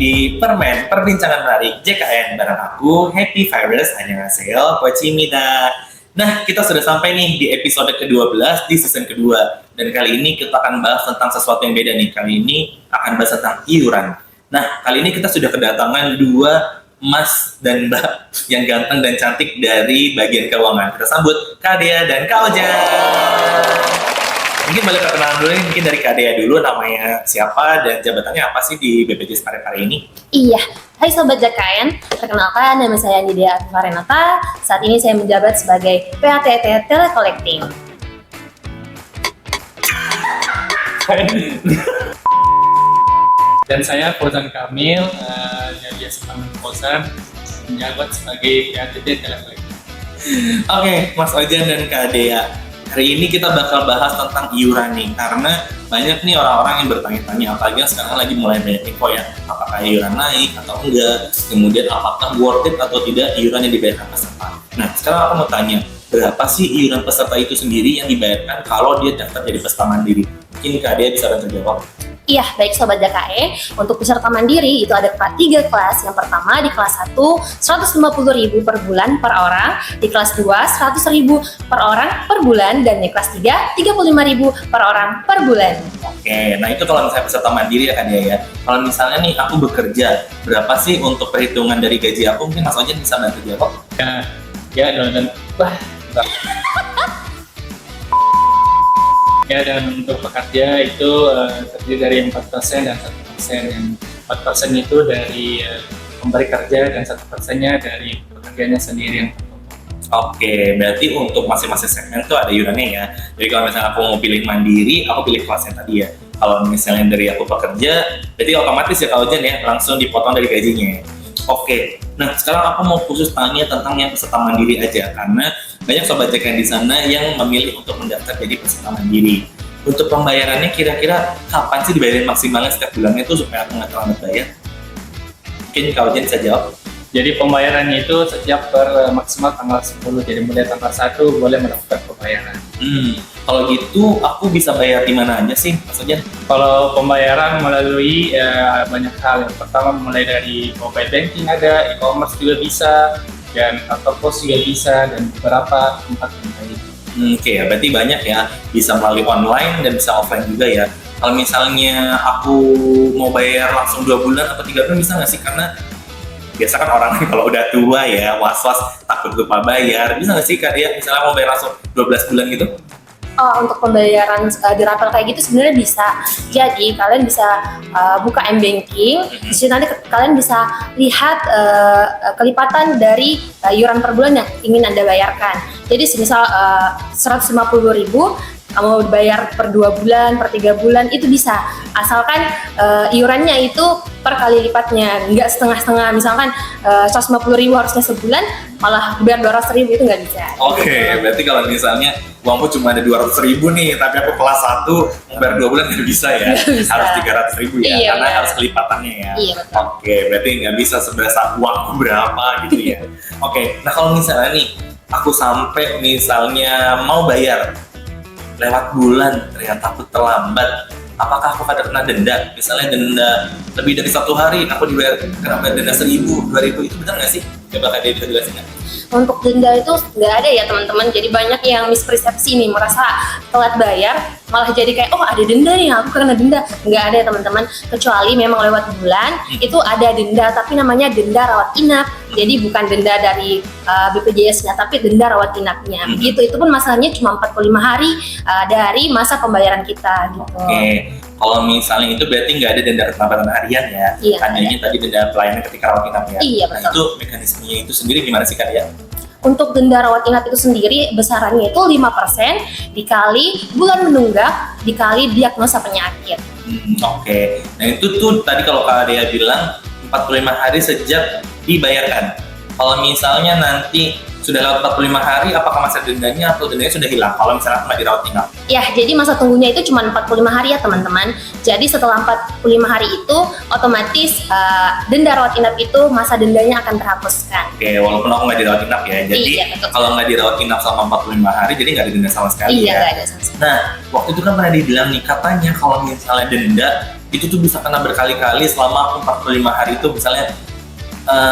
di Permen, Perbincangan Menarik JKN bareng aku, Happy Virus, annyeonghaseyo, kochimida. Nah, kita sudah sampai nih di episode ke-12 di season kedua. Dan kali ini kita akan bahas tentang sesuatu yang beda nih. Kali ini akan bahas tentang iuran. Nah, kali ini kita sudah kedatangan dua Mas dan Mbak yang ganteng dan cantik dari bagian keuangan. Kita sambut Kak Dea dan Kak Ojan. Mungkin boleh perkenalan dulu nih, mungkin dari Kak Dea dulu, namanya siapa dan jabatannya apa sih di BPJS Parepare ini? Iya, hai Sobat JKN, perkenalkan nama saya Dea Renata. Saat ini saya menjabat sebagai PATT Telecollecting. Dan saya Fauzan Kamil, yang biasa panggil Fauzan, menjabat sebagai PATT Telecollecting. Oke, Mas Ojan dan Kak Dea. Hari ini kita bakal bahas tentang iuran nih, karena banyak nih orang-orang yang bertanya-tanya, apalagi sekarang lagi mulai banyak info ya, apakah iuran naik atau enggak, kemudian apakah worth it atau tidak iuran yang dibayarkan peserta. Nah, sekarang aku mau tanya, berapa sih iuran peserta itu sendiri yang dibayarkan kalau dia daftar jadi peserta mandiri? Mungkin Kak Dea bisa bantu jawab. Iya, baik Sobat JKN, untuk peserta mandiri itu ada 3 kelas. Yang pertama di kelas 1, 150.000 per bulan per orang. Di kelas 2, 100.000 per orang per bulan. Dan di kelas 3, 35.000 per orang per bulan. Oke, nah itu kalau misalnya peserta mandiri ya Kak Dea ya. Kalau misalnya nih aku bekerja, berapa sih untuk perhitungan dari gaji aku? Mungkin Mas Ojan bisa bantu jawab. Dan dan untuk pekerja itu terdiri dari 4% dan 1%. Yang 4% itu dari pemberi kerja dan 1%-nya dari pekerjanya sendiri. Oke, berarti untuk masing-masing segmen itu ada iurannya ya. Jadi kalau misalnya aku mau pilih mandiri, aku pilih kelasnya tadi ya. Kalau misalnya dari aku pekerja, berarti otomatis ya kalau Jen ya, langsung dipotong dari gajinya. Oke, nah sekarang aku mau khusus tanya tentang yang peserta mandiri aja, karena banyak sobat JKN di sana yang memilih untuk mendaftar jadi peserta mandiri. Untuk pembayarannya kira-kira kapan sih dibayarin maksimalnya setiap bulannya itu supaya aku nggak terlambat bayar? Mungkin Kak Jen bisa jawab. Jadi pembayarannya itu setiap maksimal tanggal 10, jadi mulai tanggal 1 boleh melakukan pembayaran. Kalau gitu aku bisa bayar di mana aja sih maksudnya? Kalau pembayaran melalui banyak hal. Yang pertama mulai dari mobile banking ada, e-commerce juga bisa, dan kantor pos juga bisa, dan beberapa tempat yang lain. Oke, berarti banyak ya, bisa melalui online dan bisa offline juga ya. Kalau misalnya aku mau bayar langsung 2 bulan atau 3 bulan bisa nggak sih? Karena biasa kan orang kalau udah tua ya, was-was takut lupa bayar. Bisa nggak sih Kak Dea, misalnya mau bayar langsung 12 bulan gitu? Untuk pembayaran di rapel kayak gitu sebenarnya bisa. Jadi kalian bisa buka m-banking, di situ nanti kalian bisa lihat kelipatan dari iuran per bulan yang ingin Anda bayarkan. Jadi semisal 150.000 kamu bayar per 2 bulan, per 3 bulan, itu bisa. Asalkan iurannya itu per kali lipatnya, nggak setengah-setengah. Misalkan 150.000 harusnya sebulan, malah biar 200.000 itu nggak bisa. Oke, berarti kalau misalnya uangku cuma ada 200.000 nih, tapi aku kelas 1 mau bayar 2 bulan nggak bisa ya? Bisa. Harus 300.000 ya, Iya, karena iya. harus kelipatannya ya. Iya, betul. Oke, berarti nggak bisa seberasa uangku berapa gitu ya. Oke, nah kalau misalnya nih, aku sampai misalnya mau bayar lewat bulan, ternyata aku terlambat, apakah aku akan kena denda? Misalnya denda lebih dari 1 hari, aku dibayar kena denda 1.000, 2.000, itu benar nggak sih? Coba Kak Dea bisa jelasin nggak? Untuk denda itu nggak ada ya teman-teman, jadi banyak yang mispersepsi nih, merasa telat bayar malah jadi kayak oh ada denda nih, aku kena denda. Nggak ada ya teman-teman, kecuali memang lewat bulan itu ada denda, tapi namanya denda rawat inap. Jadi bukan denda dari BPJS-nya, tapi denda rawat inapnya. Begitu, itu pun masalahnya cuma 45 hari dari masa pembayaran kita gitu. Oke, kalau misalnya itu berarti nggak ada denda keterlambatan harian ya? Iya. Adanya tadi denda pelayanan ketika rawat inap ya? Iya, Nah betul. itu mekanismenya itu sendiri gimana sih Kak Dea? Untuk denda rawat inap itu sendiri besarannya itu 5% dikali bulan menunggak dikali diagnosa penyakit. Oke, nah itu tuh tadi kalau Kak Dea bilang 45 hari sejak dibayarkan. Kalau misalnya nanti sudah lewat 45 hari, apakah masih ada dendanya atau dendanya sudah hilang kalau misalnya aku nggak dirawat inap? Ya, jadi masa tunggunya itu cuma 45 hari ya teman-teman. Jadi setelah 45 hari itu otomatis denda rawat inap itu masa dendanya akan terhapuskan. Oke, walaupun aku nggak dirawat inap ya. Jadi Iya, betul. kalau nggak dirawat inap selama 45 hari, jadi nggak ada denda sama sekali Iya, ya. nggak ada sama sekali. Nah, waktu itu kan pernah dibilang nih, katanya kalau misalnya denda itu tuh bisa kena berkali-kali selama aku 45 hari itu. Misalnya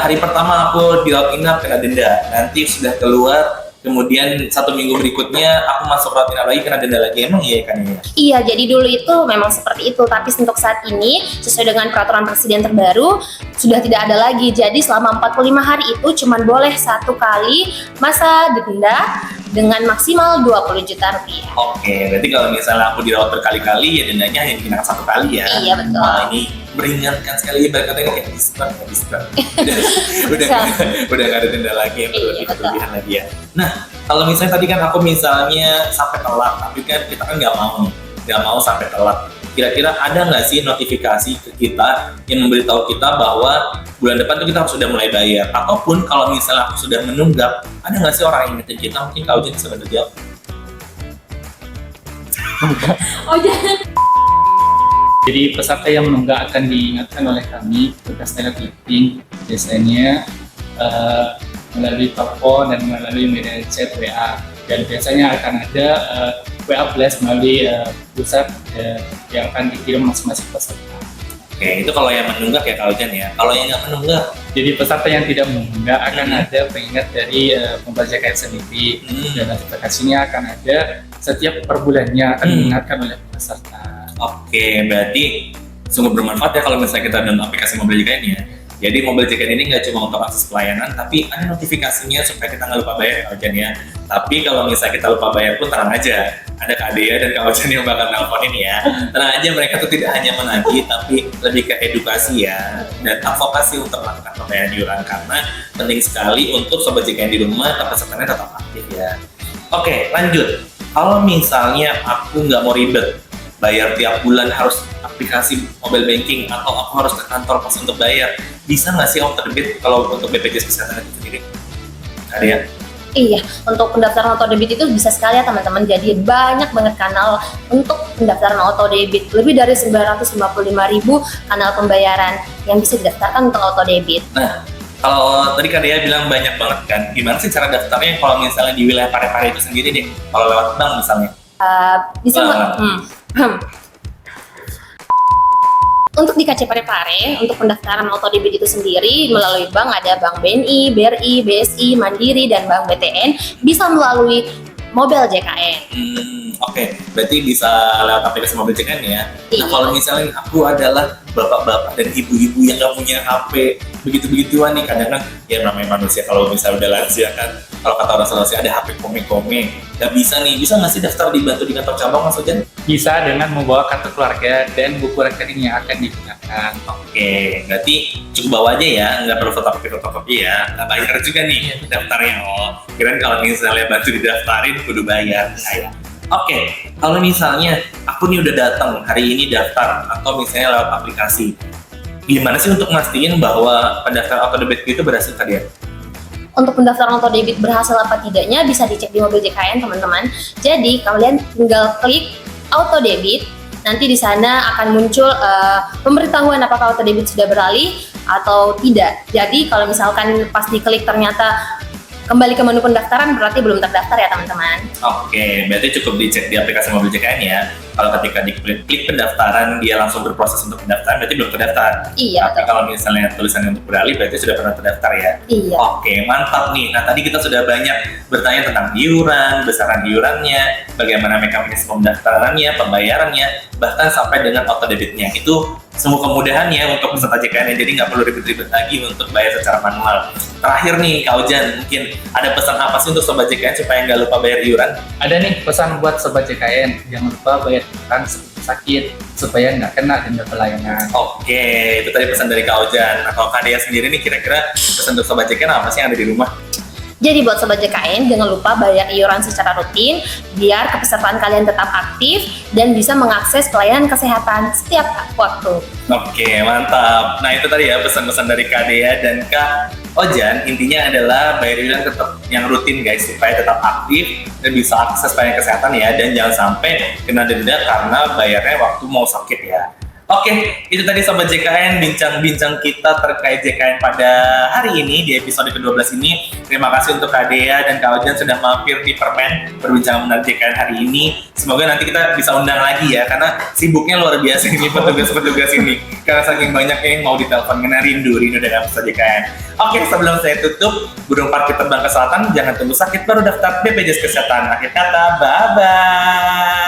hari pertama aku dirawat inap kena denda, nanti sudah keluar, kemudian 1 minggu berikutnya aku masuk rawat inap lagi kena denda lagi. Emang iya kan ya? Iya, jadi dulu itu memang seperti itu, tapi untuk saat ini sesuai dengan peraturan presiden terbaru sudah tidak ada lagi. Jadi selama 45 hari itu cuma boleh 1 kali masa denda dengan maksimal 20 juta rupiah. Oke, berarti kalau misalnya aku dirawat berkali-kali ya dendanya hanya dikenakan 1 kali ya. Iya, betul. Wah, ini meringankan sekali, berkata ini kayak diskon. Udah nggak ada denda lagi yang Iya, betul. berlebihan lagi ya. Nah, kalau misalnya tadi kan aku misalnya sampai telat, tapi kan kita kan nggak mau sampai telat. Kira-kira ada nggak sih notifikasi ke kita yang memberitahu kita bahwa bulan depan tuh kita harus sudah mulai bayar? Ataupun kalau misalnya aku sudah menunggak, ada nggak sih orang yang ingetin kita? Mungkin Kak Ujin bisa bantu jawab. Oh, jangan. Jadi peserta yang menunggak akan diingatkan oleh kami petugas teleclipping biasanya melalui telepon dan melalui media chat WA, dan biasanya akan ada WA blast melalui pusat yang akan dikirim masing-masing peserta. Oke, itu kalau yang menunggak ya Kak Ujin ya. Kalau yang nggak menunggak, Jadi peserta yang tidak menunggak akan ada pengingat dari pembaca JKN sendiri, dan notifikasinya akan ada setiap per bulannya akan diingatkan oleh peserta. oke, berarti sungguh bermanfaat ya kalau misalnya kita download aplikasi Mobile JKN ya. Jadi Mobile JKN ini nggak cuma untuk akses pelayanan, tapi ada notifikasinya supaya kita nggak lupa bayar ya Kak Ujin ya. Tapi kalau misalnya kita lupa bayar pun tenang aja, ada Kak Dea dan Kak Ujin yang bakal nelponin ya. Tenang aja, mereka tuh tidak hanya menagih, tapi lebih ke edukasi ya, dan advokasi untuk melakukan pembayaran iuran, karena penting sekali untuk sobat JKN di rumah, tapi pesertanya tetap aktif ya. Oke, lanjut. Kalau misalnya aku nggak mau ribet, bayar tiap bulan harus aplikasi mobile banking atau aku harus ke kantor pos untuk bayar, bisa nggak sih auto debit kalau untuk BPJS Kesehatan itu sendiri? Ada ya? Iya, untuk pendaftaran auto debit itu bisa sekali ya teman-teman. Jadi banyak banget kanal untuk pendaftaran auto debit. Lebih dari 955.000 kanal pembayaran yang bisa didaftarkan untuk auto debit. Nah, kalau tadi Kak Dea bilang banyak banget kan, gimana sih cara daftarnya kalau misalnya di wilayah Parepare itu sendiri deh, kalau lewat bank misalnya? Bisa Nah. Untuk di KC Parepare, untuk pendaftaran auto debit itu sendiri melalui bank ada Bank BNI, BRI, BSI, Mandiri, dan Bank BTN, bisa melalui mobile JKN. Oke, berarti bisa lewat aplikasi Mobile JKN ya. Nah, Iya. kalau misalnya aku adalah bapak-bapak dan ibu-ibu yang nggak punya HP, begitu-begituan nih, kadang kan ya namanya manusia, kalau misalnya udah lansia kan, kalau kata orang Sulawesi ada HP komeng-komeng, nggak bisa nih, bisa nggak sih daftar dibantu di kantor cabang Mas Ojan? Bisa dengan membawa kartu keluarga dan buku rekening yang akan digunakan. Oke, berarti cukup bawa aja ya, nggak perlu fotokopi ya, nggak bayar juga nih daftarnya. Oh, kirain kalau misalnya bantu didaftarin, kudu bayar. Kayak. Oke, kalau misalnya aku nih udah datang hari ini daftar atau misalnya lewat aplikasi, gimana sih untuk mastiin bahwa pendaftaran auto debit itu berhasil tadi ya? Untuk pendaftaran auto debit berhasil apa tidaknya bisa dicek di mobil JKN teman-teman. Jadi kalian tinggal klik auto debit, nanti di sana akan muncul pemberitahuan apakah auto debit sudah beralih atau tidak. Jadi kalau misalkan pas diklik ternyata kembali ke menu pendaftaran, berarti belum terdaftar ya teman-teman. Oke, berarti cukup dicek di aplikasi Mobile JKN ya. Kalau ketika diklik pendaftaran, dia langsung berproses untuk pendaftaran, berarti belum terdaftar. Iya, Tapi betul. kalau misalnya tulisannya untuk beralih, berarti sudah pernah terdaftar ya. Iya. Oke, mantap nih. Nah, tadi kita sudah banyak bertanya tentang iuran, besaran iurannya, bagaimana mekanisme pendaftarannya, pembayarannya, bahkan sampai dengan auto debitnya. Itu semua kemudahannya untuk peserta JKN, jadi nggak perlu ribet-ribet lagi untuk bayar secara manual. Terakhir nih, Kak Ujjan, mungkin ada pesan apa sih untuk sobat JKN supaya nggak lupa bayar iuran? Ada nih pesan buat sobat JKN, jangan lupa bayar iuran sebelum sakit supaya nggak kena denda pelayanan. Oke, itu tadi pesan dari Kak Ujjan. Nah, kalau Kak Dea sendiri nih, kira-kira pesan untuk sobat JKN apa sih yang ada di rumah? Jadi buat Sobat JKN, jangan lupa bayar iuran secara rutin biar kepesertaan kalian tetap aktif dan bisa mengakses pelayanan kesehatan setiap waktu. Oke, mantap. Nah itu tadi ya pesan-pesan dari Kak Dea dan Kak Ojan. Intinya adalah bayar iuran tetap yang rutin guys, supaya tetap aktif dan bisa akses pelayanan kesehatan ya. Dan jangan sampai kena denda karena bayarnya waktu mau sakit ya. Oke, itu tadi Sobat JKN, bincang-bincang kita terkait JKN pada hari ini di episode ke-12 ini. Terima kasih untuk Kak Dea dan Kak Ojan sudah mampir di Permen berbincang menarik JKN hari ini. Semoga nanti kita bisa undang lagi ya, karena sibuknya luar biasa ini petugas-petugas ini. Karena saking banyaknya yang mau ditelepon, karena rindu dengan episode JKN. Oke, sebelum saya tutup, burung parkir terbang ke selatan, jangan tunggu sakit baru daftar BPJS Kesehatan. Akhir kata, bye-bye!